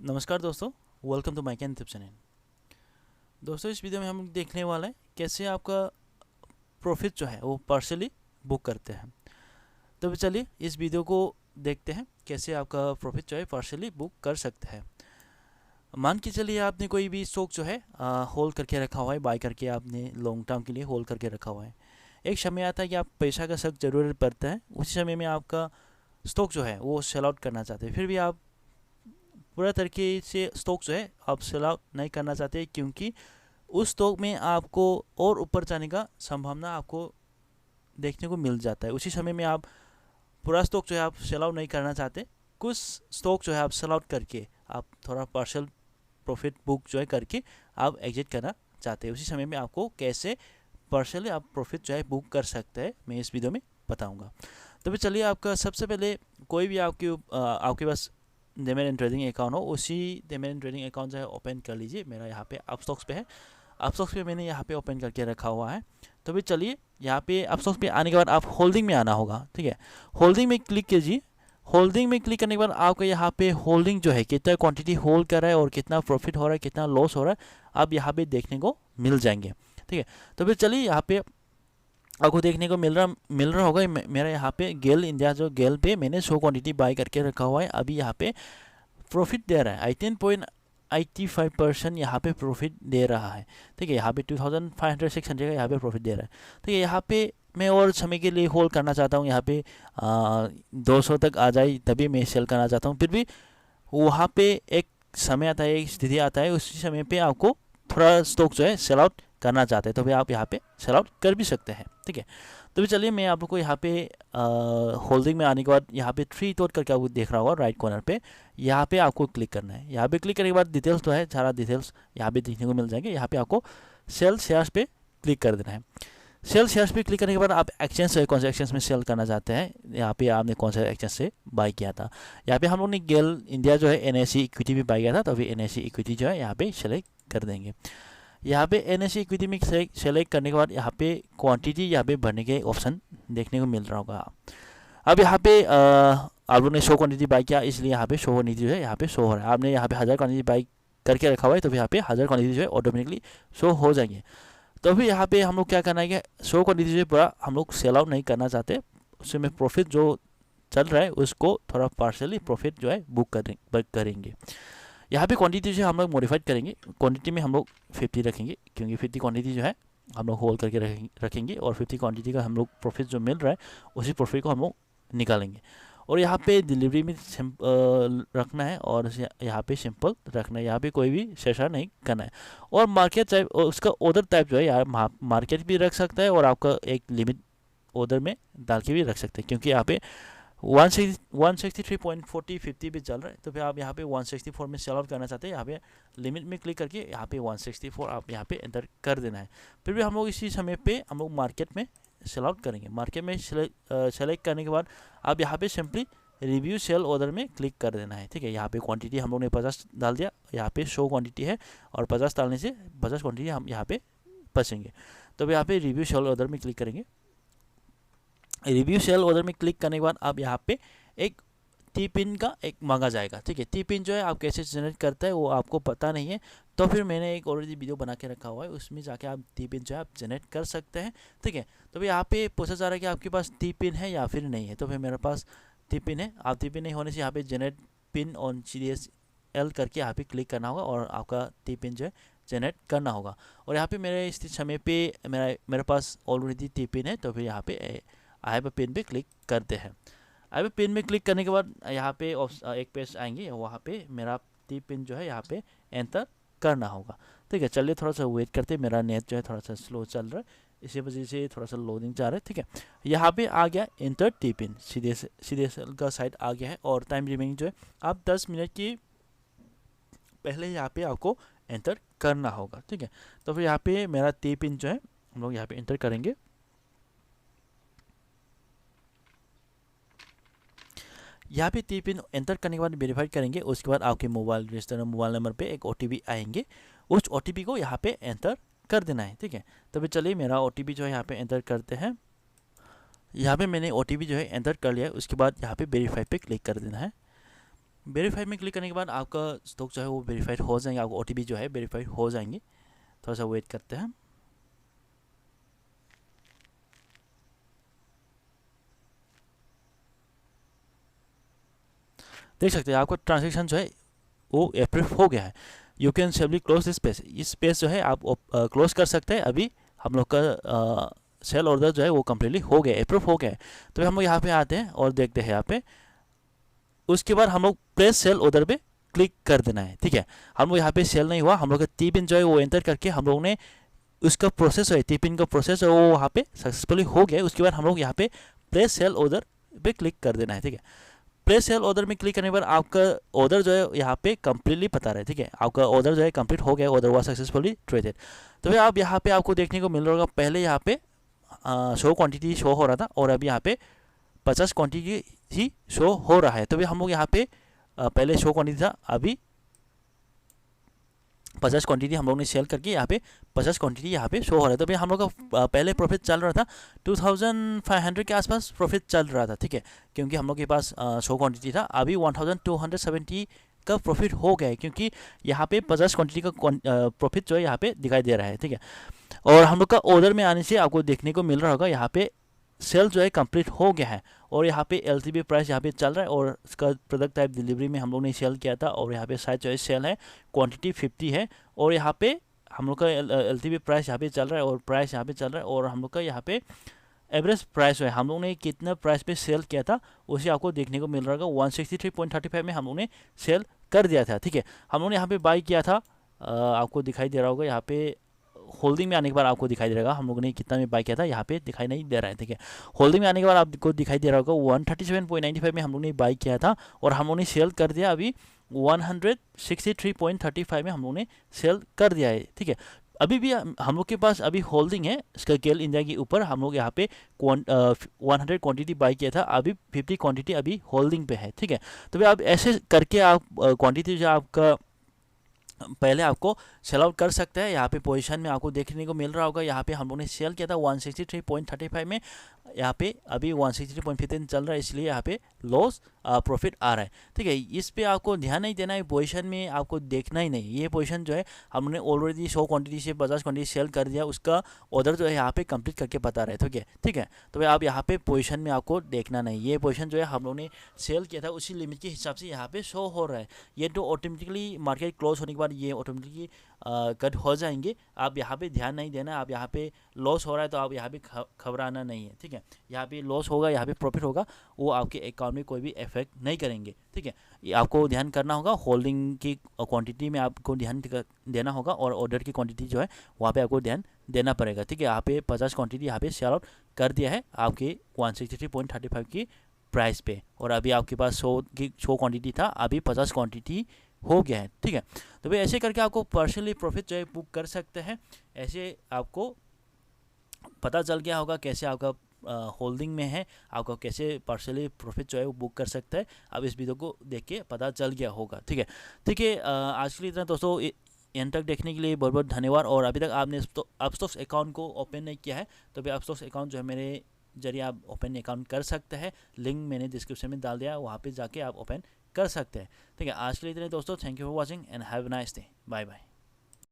नमस्कार दोस्तों, welcome to my channel. दोस्तों, इस वीडियो में हम देखने वाले हैं कैसे आपका प्रॉफिट जो है वो पार्शली बुक करते हैं। तो चलिए इस वीडियो को देखते हैं कैसे आपका प्रॉफिट जो है पार्शली बुक कर सकते हैं। मान के चलिए आपने कोई भी स्टॉक जो है होल्ड करके रखा हुआ है, बाय करके आपने लॉन्ग टर्म के लिए होल्ड करके रखा हुआ है। एक समय आता है कि आप पैसा का सख्त ज़रूरत पड़ता है, उसी समय में आपका स्टॉक जो है वो सेल आउट करना चाहते हैं, फिर भी आप पूरा तरीके से स्टॉक जो है आप सेल आउट नहीं करना चाहते, क्योंकि उस स्टॉक में आपको और ऊपर जाने का संभावना आपको देखने को मिल जाता है। उसी समय में आप पूरा स्टॉक जो है आप सेल आउट नहीं करना चाहते, कुछ स्टॉक जो है आप सेल आउट करके आप थोड़ा पार्शियल प्रॉफिट बुक जो है करके आप एग्जिट करना चाहते हैं। उसी समय में आपको कैसे पार्शियली आप प्रॉफिट जो है बुक कर सकते हैं, मैं इस वीडियो में बताऊंगा। तो फिर चलिए, आपका सबसे पहले कोई भी आपके पास डेमेट एंड ट्रेडिंग अकाउंट हो, उसी डेमेट एंड ट्रेडिंग अकाउंट जो है ओपन कर लीजिए। मेरा यहाँ पे अपस्टॉक्स पे है, अपस्टॉक्स पे मैंने यहाँ पे ओपन करके रखा हुआ है। तो फिर चलिए, यहाँ पे अपस्टॉक्स पे आने के बाद आप होल्डिंग में आना होगा, ठीक है। होल्डिंग में क्लिक कीजिए। होल्डिंग में क्लिक करने के बाद आपको यहाँ पे होल्डिंग जो है कितना क्वांटिटी होल्ड कर रहा है और कितना प्रॉफिट हो रहा है, कितना लॉस हो रहा है, आप यहाँ पे देखने को मिल जाएंगे, ठीक है। तो फिर चलिए, यहाँ पे आपको देखने को मिल रहा होगा मेरा यहाँ पे गेल इंडिया जो गेल पे मैंने 100 क्वांटिटी बाय करके रखा हुआ है। अभी यहाँ पे प्रॉफिट दे रहा है 18.85% यहाँ पे प्रॉफिट दे रहा है, ठीक है। यहाँ पे 2500-600 का यहाँ पे प्रॉफिट दे रहा है, ठीक है। यहाँ पे मैं और समय के लिए होल्ड करना चाहता हूँ, यहाँ पे 200 तक आ जाए तभी मैं सेल करना चाहता हूँ। फिर भी वहाँ पे एक समय आता है, एक स्थिति आता है, उसी समय पे आपको थोड़ा स्टॉक जो है सेल आउट करना चाहते हैं, तो भी आप यहाँ पे सेल आउट कर भी सकते हैं, ठीक है। तो भी चलिए, मैं आप लोग को यहाँ पे होल्डिंग में आने के बाद यहाँ पे 3 डॉट करके आपको देख रहा होगा राइट कॉर्नर पे, यहाँ पे आपको क्लिक करना है। यहाँ पे क्लिक करने के बाद डिटेल्स तो है, सारा डिटेल्स यहाँ पे देखने को मिल जाएंगे। यहाँ पे आपको सेल शेयर्स पे क्लिक कर देना है। सेल शेयर्स पे क्लिक करने के बाद आप एक्सचेंज से कौन से एक्सचेंज में सेल करना चाहते हैं, यहाँ पे आपने कौन सा एक्सचेंज से बाय किया था। यहाँ पे हम लोग ने गेल इंडिया जो है NSE इक्विटी भी बाय किया था, तो अभी NSE इक्विटी जो है यहाँ पे सेलेक्ट कर देंगे। यहाँ पे NSE इक्विटी में सेलेक्ट करने के बाद यहाँ पे क्वांटिटी यहाँ पे भरने के ऑप्शन देखने को मिल रहा होगा। अब यहाँ पे आप लोग ने 100 क्वांटिटी बाई किया, इसलिए यहाँ पे 100 क्वांटिटी जो है यहाँ पे शो हो रहा है। आपने यहाँ पे 1000 क्वांटिटी बाई करके रखा हुआ है, तो फिर यहाँ पे 1000 क्वांटिटी जो है ऑटोमेटिकली शो हो जाएंगे। तो फिर यहाँ पे हम लोग क्या करना है कि 100 क्वांटिटी जो है पूरा हम लोग सेल आउट नहीं करना चाहते, उसमें प्रॉफिट जो चल रहा है उसको थोड़ा पार्शली प्रॉफिट जो है बुक करेंगे। यहाँ पे क्वांटिटी जो है हम लोग मॉडिफाइड करेंगे। क्वांटिटी में हम लोग 50 रखेंगे, क्योंकि 50 क्वांटिटी जो है हम लोग होल्ड करके रखेंगे और 50 क्वांटिटी का हम लोग प्रॉफिट जो मिल रहा है उसी प्रॉफिट को हम लोग निकालेंगे। और यहाँ पे डिलीवरी में रखना है और यहाँ पे सिंपल रखना है, यहाँ पे कोई भी शेषा नहीं करना है। और मार्केट टाइप उसका ऑर्डर टाइप जो है यार मार्केट भी रख सकता है और आपका एक लिमिट ऑर्डर में डाल के भी रख सकते हैं, क्योंकि यहाँ पे 163.40-50 भी चल रहा है। तो फिर आप यहाँ पे 164 में सेल आउट करना चाहते हैं, यहाँ पे लिमिट में क्लिक करके यहाँ पे 164 आप यहाँ पे एंटर कर देना है। फिर भी हम लोग इसी समय पे हम लोग मार्केट में सेल आउट करेंगे। मार्केट में सेलेक्ट करने के बाद आप यहाँ पे सिंपली रिव्यू सेल ऑर्डर में क्लिक कर देना है, ठीक है। यहाँ पे क्वांटिटी हम लोग ने 50 डाल दिया, यहाँ पे 100 क्वांटिटी है और 50 डालने से 50 क्वांटिटी हम यहाँ पे बचेंगे। तो यहाँ पे रिव्यू सेल ऑर्डर में क्लिक करेंगे। रिव्यू सेल ऑर्डर में क्लिक करने के बाद आप यहाँ पे एक टी पिन का एक मांगा जाएगा, ठीक है। टी पिन जो है आप कैसे जनरेट करता है वो आपको पता नहीं है, तो फिर मैंने एक ऑलरेडी वीडियो बना के रखा हुआ है, उसमें जाके आप टी पिन जो है आप जनरेट कर सकते हैं, ठीक है। तो फिर यहाँ पे पूछा जा रहा है कि आपके पास टी पिन है या फिर नहीं है, तो फिर मेरे पास टी पिन है। आप टी पिन नहीं होने से यहाँ पे जनरेट पिन ऑन CDSL करके यहाँ पे क्लिक करना होगा और आपका टी पिन जो है जनरेट करना होगा। और यहाँ पे मेरे इस समय पे मेरे पास ऑलरेडी टी पिन है, तो फिर यहाँ पे आई हैव अ पिन पे क्लिक करते हैं। आई हैव अ पिन में क्लिक करने के बाद यहाँ पे एक पेज आएंगे, वहाँ पे मेरा टी पिन जो है यहाँ पे एंटर करना होगा, ठीक है। चलिए थोड़ा सा वेट करते हैं, मेरा नेट जो है थोड़ा सा स्लो चल रहा है, इसी वजह से थोड़ा सा लोडिंग जा रहा है, ठीक है। यहाँ पे आ गया एंटर टी पिन, CDSL का साइड आ गया है और टाइम रिमेनिंग जो है आप 10 मिनट की पहले यहाँ पे आपको एंटर करना होगा, ठीक है। तो फिर यहाँ पे मेरा टी पिन जो है हम लोग यहाँ पे एंटर करेंगे। यहाँ पे टी पिन एंटर करने के बाद वेरीफाई करेंगे, उसके बाद आपके रजिस्टर्ड मोबाइल नंबर पे एक OTP आएंगे, उस OTP को यहाँ पे एंटर कर देना है, ठीक है। तो फिर चलिए मेरा OTP जो है यहाँ पे एंटर करते हैं। यहाँ पे मैंने OTP जो है एंटर कर लिया है, उसके बाद यहाँ पे वेरीफाई पे क्लिक कर देना है। वेरीफाई में क्लिक करने के बाद आपका स्टॉक जो है वो वेरीफाइड हो जाएंगे, आपको ओटीपी जो है वेरीफाइड हो जाएंगे। थोड़ा सा वेट करते हैं। देख सकते हैं आपका ट्रांजेक्शन जो है वो अप्रूव हो गया है। You can safely close this page, इस पेज जो है आप क्लोज कर सकते हैं। अभी हम लोग का सेल ऑर्डर जो है वो कम्प्लीटली हो गया, अप्रूव हो गया है। तो हम लोग यहाँ पे आते हैं और देखते हैं यहाँ पे। उसके बाद हम लोग प्लेस सेल ऑर्डर पे क्लिक कर देना है, ठीक है। हम लोग यहाँ पे सेल नहीं हुआ, हम लोग का टी पिन जो है वो एंटर करके हम लोग ने उसका प्रोसेस है, टी पिन का प्रोसेस है वो वहाँ पे सक्सेसफुली हो गया। उसके बाद हम लोग यहाँ पे प्लेस सेल ऑर्डर पे क्लिक कर देना है, ठीक है। प्लेस सेल ऑर्डर में क्लिक करने पर आपका ऑर्डर जो है यहाँ पे कंप्लीटली बता रहा है, ठीक है। आपका ऑर्डर जो है कंप्लीट हो गया, ऑर्डर हुआ सक्सेसफुली ट्रेडेड। तो फिर आप यहाँ पे आपको देखने को मिल रहा होगा, पहले यहाँ पे शो क्वांटिटी शो हो रहा था और अभी यहाँ पे 50 क्वांटिटी ही शो हो रहा है। तो फिर हम लोग यहाँ पे पहले शो क्वांटिटी था, अभी 50 क्वांटिटी हम लोग ने सेल करके यहाँ पे 50 क्वांटिटी यहाँ पे शो हो रहा है। तो भाई हम लोग का पहले प्रॉफिट चल रहा था 2500 के आसपास प्रॉफिट चल रहा था, ठीक है। क्योंकि हम लोग के पास शो क्वांटिटी था। अभी 1270 का प्रॉफिट हो गया है, क्योंकि यहाँ पे 50 क्वांटिटी का प्रॉफिट जो है यहाँ पे दिखाई दे रहा है, ठीक है। और हम लोग का ऑर्डर में आने से आपको देखने को मिल रहा होगा यहाँ पे सेल जो है कंप्लीट हो गया है। और यहाँ पे एलसीबी प्राइस यहाँ पे चल रहा है और इसका प्रोडक्ट टाइप डिलीवरी में हम लोग ने सेल किया था। और यहाँ पे साइज जो है सेल है, क्वांटिटी 50 है। और यहाँ पे हम लोग का एलसीबी प्राइस यहाँ पे चल रहा है और प्राइस यहाँ पे चल रहा है। और हम लोग का यहाँ पे एवरेज प्राइस जो है हम लोग ने कितना प्राइस पे सेल किया था उसे आपको देखने को मिल रहा होगा। 163.35 में हम लोग ने सेल कर दिया था, ठीक है। हम लोग ने यहाँ पे बाई किया था, आपको दिखाई दे रहा होगा यहाँ पे होल्डिंग में आने के बाद आपको दिखाई दे रहेगा हम लोगों ने कितना में बाय किया था, यहाँ पे दिखाई नहीं दे रहा है, ठीक है। होल्डिंग में आने के बाद आपको दिखाई दे रहा होगा 137.95 में हम लोग ने बाय किया था और हम लोग ने सेल कर दिया अभी 163.35 में हम लोग ने सेल कर दिया है, ठीक है। अभी भी हम लोग के पास अभी होल्डिंग है इसका गेल इंडिया के ऊपर। हम लोग यहाँ पे 100 क्वांटिटी बाई किया था, अभी 50 क्वांटिटी अभी होल्डिंग पे है, ठीक है। तो भाई आप ऐसे करके आप क्वांटिटी जो आपका पहले आपको सेल आउट कर सकते हैं। यहाँ पे पोजीशन में आपको देखने को मिल रहा होगा, यहाँ पे हम लोगों ने सेल किया था 163.35 में, यहाँ पे अभी 163.15 चल रहा है, इसलिए यहाँ पे लॉस प्रॉफिट आ रहा है, ठीक है। इस पे आपको ध्यान नहीं देना है, पोजीशन में आपको देखना ही नहीं। ये पोजीशन जो है हमने ऑलरेडी 100 क्वांटिटी से 50 क्वांटिटी सेल कर दिया, उसका ऑर्डर जो है यहाँ पे कंप्लीट करके बता रहे हैं, ठीक है। तो भाई आप यहाँ पे पोजीशन में आपको देखना नहीं, ये पोजीशन जो है हम लोगों ने सेल किया था उसी लिमिट के हिसाब से यहाँ पे शो हो रहा है। ये तो ऑटोमेटिकली मार्केट क्लोज होने के बाद ये ऑटोमेटिकली कट हो जाएंगे। आप यहाँ पे ध्यान नहीं देना, आप यहाँ पे लॉस हो रहा है तो आप यहाँ पे घबराना नहीं है, ठीक है। यहाँ पे लॉस होगा, यहाँ पे प्रॉफिट होगा, वो आपके अकाउंट में कोई भी इफेक्ट नहीं करेंगे, ठीक है। ये आपको ध्यान करना होगा, होल्डिंग की क्वांटिटी में आपको ध्यान देना होगा और ऑर्डर की क्वांटिटी जो है वहाँ पे आपको ध्यान देना पड़ेगा, ठीक है। यहाँ पे 50 क्वांटिटी यहाँ पे सेल आउट कर दिया है आपके 163.35 की प्राइस पे, और अभी आपके पास 100 क्वांटिटी था, अभी 50 क्वांटिटी हो गया है, ठीक है। तो भाई ऐसे करके आपको पर्सनली प्रॉफिट जो है बुक कर सकते हैं। ऐसे आपको पता चल गया होगा कैसे आपका होल्डिंग में है, आपको कैसे पर्सनली प्रॉफिट जो है वो बुक कर सकते हैं। अब इस वीडियो को देख के पता चल गया होगा, ठीक है। ठीक है, आज के लिए इतना दोस्तों। एंड तक देखने के लिए बहुत बहुत धन्यवाद। और अभी तक आपने अपस्टॉक्स अकाउंट को ओपन नहीं किया है तो भी अपस्टॉक्स अकाउंट जो है मेरे जरिए आप ओपन अकाउंट कर सकते हैं। लिंक मैंने डिस्क्रिप्शन में डाल दिया है, वहाँ पे जाके आप ओपन कर सकते हैं, ठीक है। आज के लिए इतने दोस्तों, thank you for watching and have a nice day, bye bye.